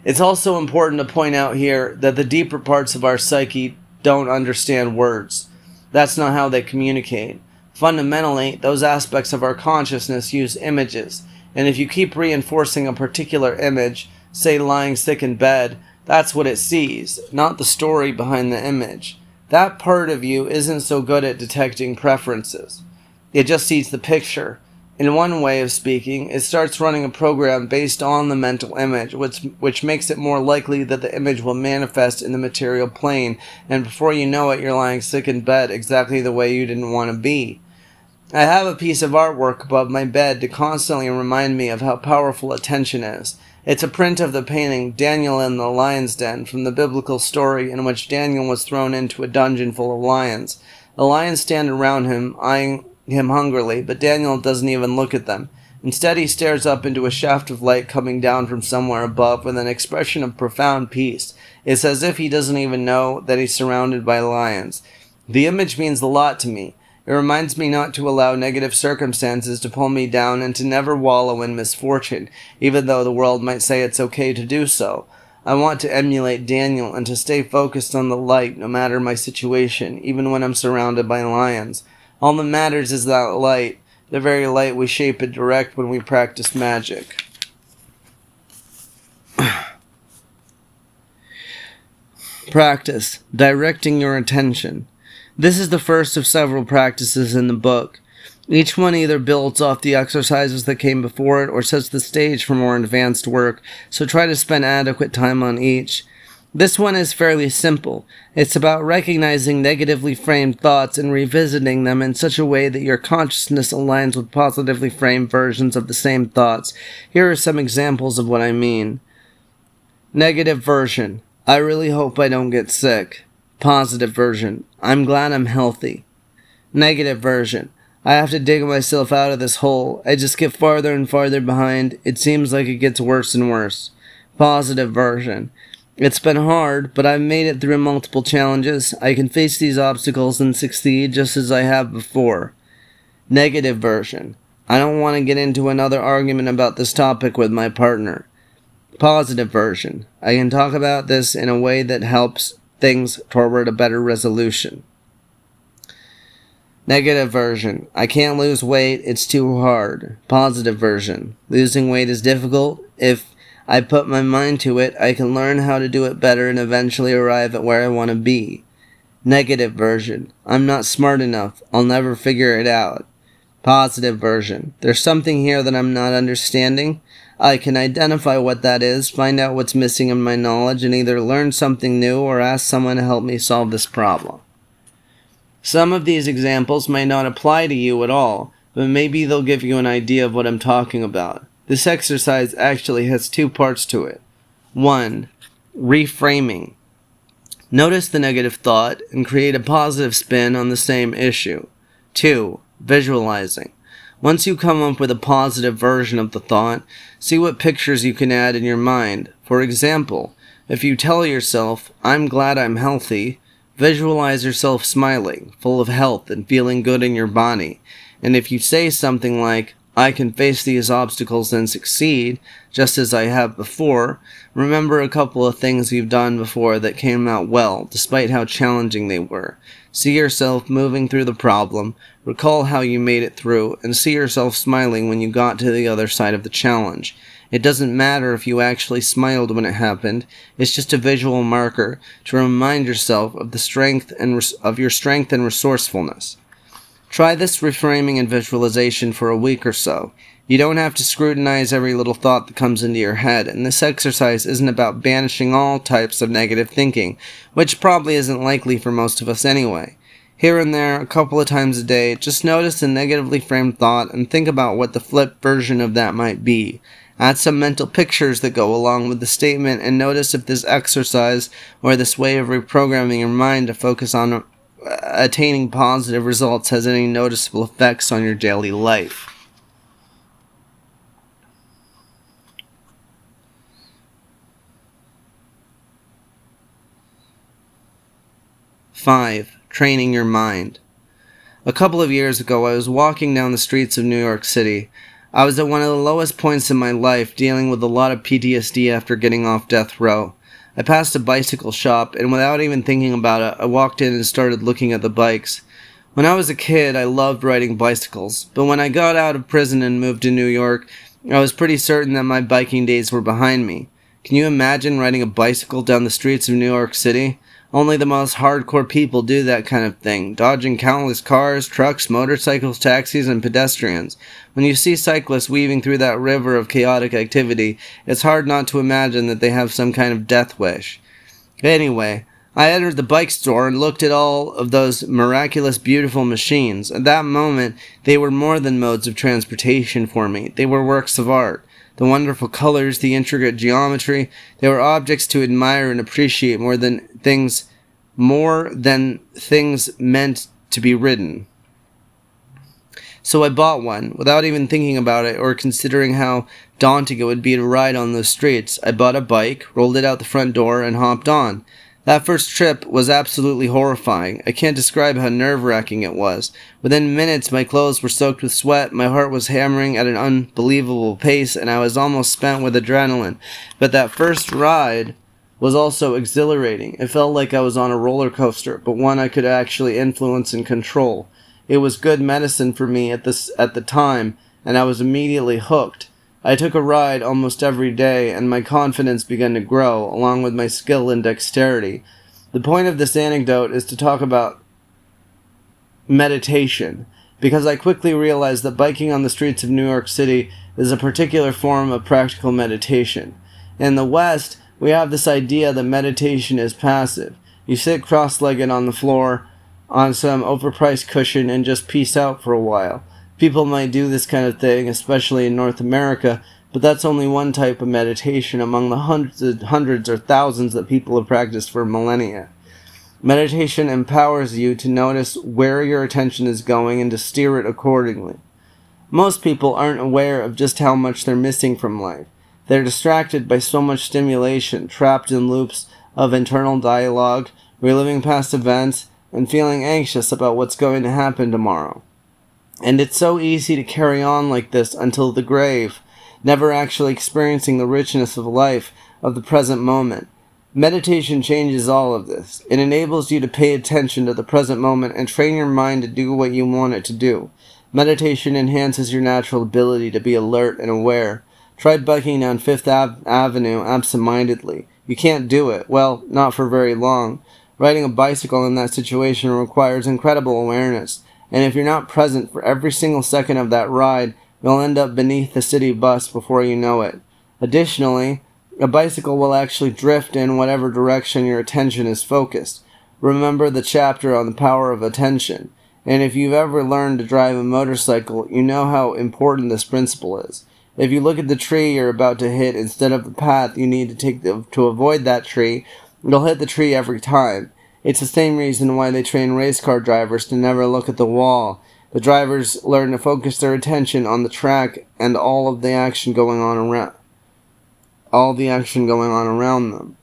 It's also important to point out here that the deeper parts of our psyche don't understand words. That's not how they communicate. Fundamentally, those aspects of our consciousness use images, and if you keep reinforcing a particular image, say lying sick in bed, that's what it sees, not the story behind the image. That part of you isn't so good at detecting preferences. It just sees the picture. In one way of speaking, it starts running a program based on the mental image, which makes it more likely that the image will manifest in the material plane, and before you know it, you're lying sick in bed exactly the way you didn't want to be. I have a piece of artwork above my bed to constantly remind me of how powerful attention is. It's a print of the painting Daniel in the Lion's Den from the biblical story in which Daniel was thrown into a dungeon full of lions. The lions stand around him, eyeing him hungrily, but Daniel doesn't even look at them. Instead, he stares up into a shaft of light coming down from somewhere above with an expression of profound peace. It's as if he doesn't even know that he's surrounded by lions. The image means a lot to me. It reminds me not to allow negative circumstances to pull me down and to never wallow in misfortune, even though the world might say it's okay to do so. I want to emulate Daniel and to stay focused on the light no matter my situation, even when I'm surrounded by lions. All that matters is that light, the very light we shape and direct when we practice magic. Practice. Directing your attention. This is the first of several practices in the book. Each one either builds off the exercises that came before it or sets the stage for more advanced work, so try to spend adequate time on each. This one is fairly simple. It's about recognizing negatively framed thoughts and revisiting them in such a way that your consciousness aligns with positively framed versions of the same thoughts. Here are some examples of what I mean. Negative version. I really hope I don't get sick. Positive version. I'm glad I'm healthy. Negative version. I have to dig myself out of this hole. I just get farther and farther behind. It seems like it gets worse and worse. Positive version. It's been hard, but I've made it through multiple challenges. I can face these obstacles and succeed just as I have before. Negative version. I don't want to get into another argument about this topic with my partner. Positive version. I can talk about this in a way that helps things toward a better resolution. Negative version. I can't lose weight. It's too hard. Positive version. Losing weight is difficult. If I put my mind to it, I can learn how to do it better and eventually arrive at where I want to be. Negative version. I'm not smart enough. I'll never figure it out. Positive version. There's something here that I'm not understanding. I can identify what that is, find out what's missing in my knowledge, and either learn something new or ask someone to help me solve this problem. Some of these examples may not apply to you at all, but maybe they'll give you an idea of what I'm talking about. This exercise actually has two parts to it. 1. Reframing. Notice the negative thought and create a positive spin on the same issue. 2. Visualizing. Once you come up with a positive version of the thought, see what pictures you can add in your mind. For example, if you tell yourself, I'm glad I'm healthy, visualize yourself smiling, full of health and feeling good in your body. And if you say something like, I can face these obstacles and succeed, just as I have before, remember a couple of things you've done before that came out well, despite how challenging they were. See yourself moving through the problem, recall how you made it through, and see yourself smiling when you got to the other side of the challenge. It doesn't matter if you actually smiled when it happened, it's just a visual marker to remind yourself of the strength of your strength and resourcefulness. Try this reframing and visualization for a week or so. You don't have to scrutinize every little thought that comes into your head, and this exercise isn't about banishing all types of negative thinking, which probably isn't likely for most of us anyway. Here and there, a couple of times a day, just notice a negatively framed thought and think about what the flipped version of that might be. Add some mental pictures that go along with the statement and notice if this exercise or this way of reprogramming your mind to focus on attaining positive results has any noticeable effects on your daily life. Five, training your mind. A couple of years ago, I was walking down the streets of New York City. I was at one of the lowest points in my life, dealing with a lot of PTSD after getting off death row. I passed a bicycle shop, and without even thinking about it, I walked in and started looking at the bikes. When I was a kid, I loved riding bicycles, but when I got out of prison and moved to New York, I was pretty certain that my biking days were behind me. Can you imagine riding a bicycle down the streets of New York City? Only the most hardcore people do that kind of thing, dodging countless cars, trucks, motorcycles, taxis, and pedestrians. When you see cyclists weaving through that river of chaotic activity, it's hard not to imagine that they have some kind of death wish. Anyway, I entered the bike store and looked at all of those miraculous, beautiful machines. At that moment, they were more than modes of transportation for me. They were works of art. The wonderful colors, the intricate geometry, they were objects to admire and appreciate more than things meant to be ridden. So I bought one, without even thinking about it or considering how daunting it would be to ride on those streets. I bought a bike, rolled it out the front door, and hopped on. That first trip was absolutely horrifying. I can't describe how nerve-wracking it was. Within minutes, my clothes were soaked with sweat, my heart was hammering at an unbelievable pace, and I was almost spent with adrenaline. But that first ride was also exhilarating. It felt like I was on a roller coaster, but one I could actually influence and control. It was good medicine for me at the time, and I was immediately hooked. I took a ride almost every day, and my confidence began to grow, along with my skill and dexterity. The point of this anecdote is to talk about meditation, because I quickly realized that biking on the streets of New York City is a particular form of practical meditation. In the West, we have this idea that meditation is passive. You sit cross-legged on the floor on some overpriced cushion and just peace out for a while. People might do this kind of thing, especially in North America, but that's only one type of meditation among the hundreds or thousands that people have practiced for millennia. Meditation empowers you to notice where your attention is going and to steer it accordingly. Most people aren't aware of just how much they're missing from life. They're distracted by so much stimulation, trapped in loops of internal dialogue, reliving past events, and feeling anxious about what's going to happen tomorrow. And it's so easy to carry on like this until the grave, never actually experiencing the richness of life, of the present moment. Meditation changes all of this. It enables you to pay attention to the present moment and train your mind to do what you want it to do. Meditation enhances your natural ability to be alert and aware. Try biking down Fifth Avenue absent-mindedly. You can't do it. Well, not for very long. Riding a bicycle in that situation requires incredible awareness, and if you're not present for every single second of that ride, you'll end up beneath the city bus before you know it. Additionally, a bicycle will actually drift in whatever direction your attention is focused. Remember the chapter on the power of attention, and if you've ever learned to drive a motorcycle, you know how important this principle is. If you look at the tree you're about to hit instead of the path you need to take to avoid that tree, you'll hit the tree every time. It's the same reason why they train race car drivers to never look at the wall. The drivers learn to focus their attention on the track and all the action going on around them.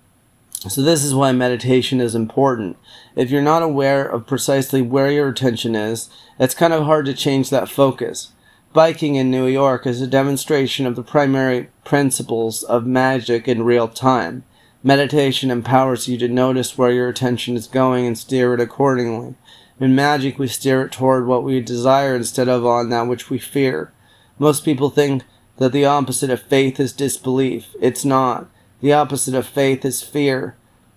So this is why meditation is important. If you're not aware of precisely where your attention is, it's kind of hard to change that focus. Biking in New York is a demonstration of the primary principles of Magick in real time. Meditation empowers you to notice where your attention is going and steer it accordingly. In Magick, we steer it toward what we desire instead of on that which we fear. Most people think that the opposite of faith is disbelief. It's not. The opposite of faith is fear.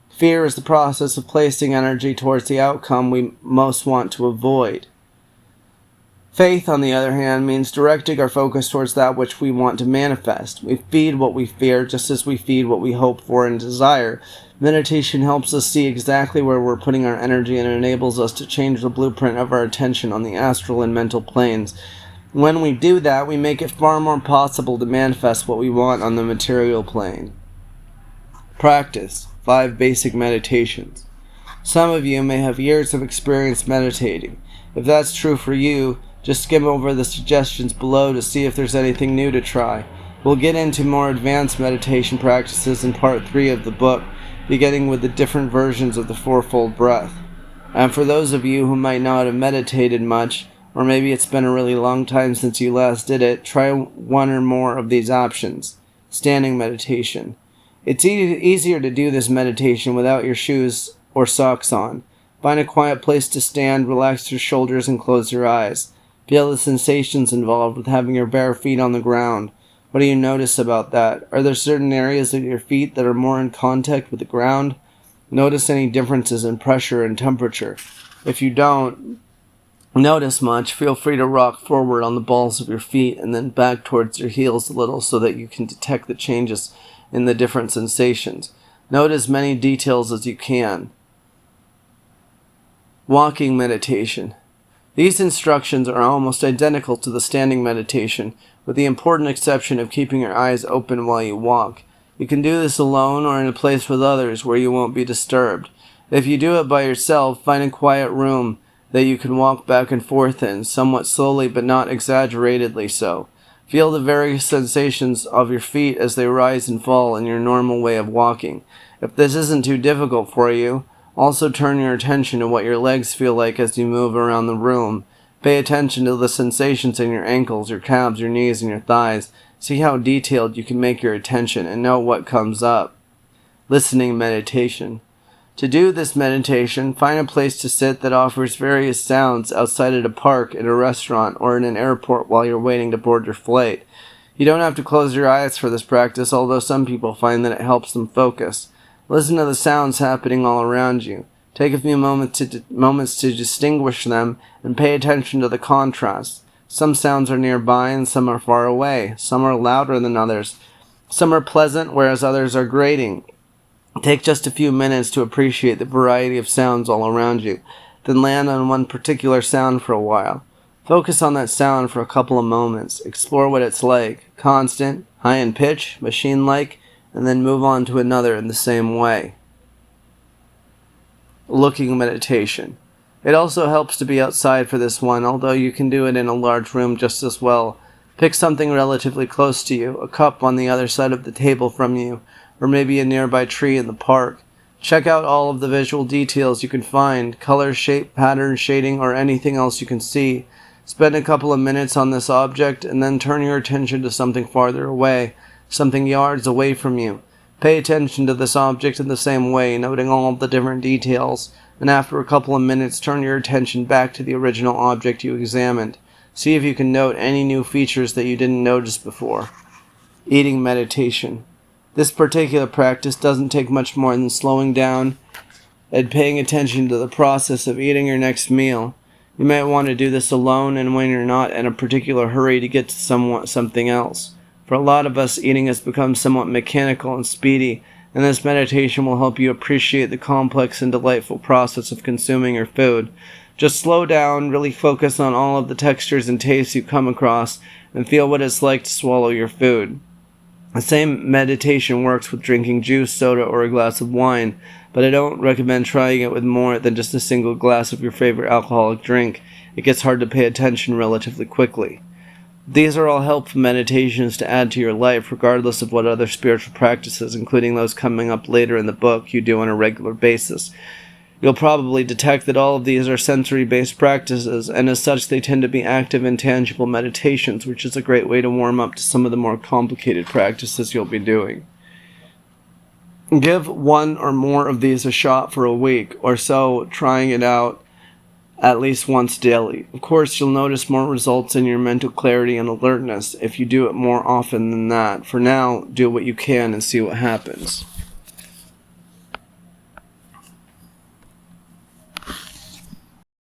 Fear is the process of placing energy towards the outcome we most want to avoid. Faith, on the other hand, means directing our focus towards that which we want to manifest. We feed what we fear just as we feed what we hope for and desire. Meditation helps us see exactly where we're putting our energy and enables us to change the blueprint of our attention on the astral and mental planes. When we do that, we make it far more possible to manifest what we want on the material plane. Practice. 5 basic meditations. Some of you may have years of experience meditating. If that's true for you, just skim over the suggestions below to see if there's anything new to try. We'll get into more advanced meditation practices in part 3 of the book, beginning with the different versions of the fourfold breath. And for those of you who might not have meditated much, or maybe it's been a really long time since you last did it, try one or more of these options. Standing meditation. It's easier to do this meditation without your shoes or socks on. Find a quiet place to stand, relax your shoulders, and close your eyes. Feel the sensations involved with having your bare feet on the ground. What do you notice about that? Are there certain areas of your feet that are more in contact with the ground? Notice any differences in pressure and temperature. If you don't notice much, feel free to rock forward on the balls of your feet and then back towards your heels a little so that you can detect the changes in the different sensations. Note as many details as you can. Walking meditation. These instructions are almost identical to the standing meditation, with the important exception of keeping your eyes open while you walk. You can do this alone or in a place with others where you won't be disturbed. If you do it by yourself, find a quiet room that you can walk back and forth in, somewhat slowly but not exaggeratedly so. Feel the various sensations of your feet as they rise and fall in your normal way of walking. If this isn't too difficult for you, also turn your attention to what your legs feel like as you move around the room. Pay attention to the sensations in your ankles, your calves, your knees, and your thighs. See how detailed you can make your attention and know what comes up. listening meditation. To do this meditation, find a place to sit that offers various sounds outside at a park, in a restaurant, or in an airport while you're waiting to board your flight. You don't have to close your eyes for this practice, although some people find that it helps them focus. Listen to the sounds happening all around you. Take a few moments to distinguish them and pay attention to the contrast. Some sounds are nearby and some are far away. Some are louder than others. Some are pleasant, whereas others are grating. Take just a few minutes to appreciate the variety of sounds all around you, then land on one particular sound for a while. Focus on that sound for a couple of moments. Explore what it's like, constant, high in pitch, machine-like, and then move on to another in the same way. Looking meditation. It also helps to be outside for this one, although you can do it in a large room just as well. Pick something relatively close to you, a cup on the other side of the table from you, or maybe a nearby tree in the park. Check out all of the visual details you can find, color, shape, pattern, shading, or anything else you can see. Spend a couple of minutes on this object, and then turn your attention to something farther away, something yards away from you. Pay attention to this object in the same way, noting all of the different details, and after a couple of minutes, turn your attention back to the original object you examined. See if you can note any new features that you didn't notice before. Eating meditation. This particular practice doesn't take much more than slowing down and paying attention to the process of eating your next meal. You might want to do this alone and when you're not in a particular hurry to get to something else. For a lot of us, eating has become somewhat mechanical and speedy, and this meditation will help you appreciate the complex and delightful process of consuming your food. Just slow down, really focus on all of the textures and tastes you come across, and feel what it's like to swallow your food. The same meditation works with drinking juice, soda, or a glass of wine, but I don't recommend trying it with more than just a single glass of your favorite alcoholic drink. It gets hard to pay attention relatively quickly. These are all helpful meditations to add to your life, regardless of what other spiritual practices, including those coming up later in the book, you do on a regular basis. You'll probably detect that all of these are sensory-based practices, and as such they tend to be active and tangible meditations, which is a great way to warm up to some of the more complicated practices you'll be doing. Give one or more of these a shot for a week or so, trying it out at least once daily. Of course, you'll notice more results in your mental clarity and alertness if you do it more often than that. For now, do what you can and see what happens.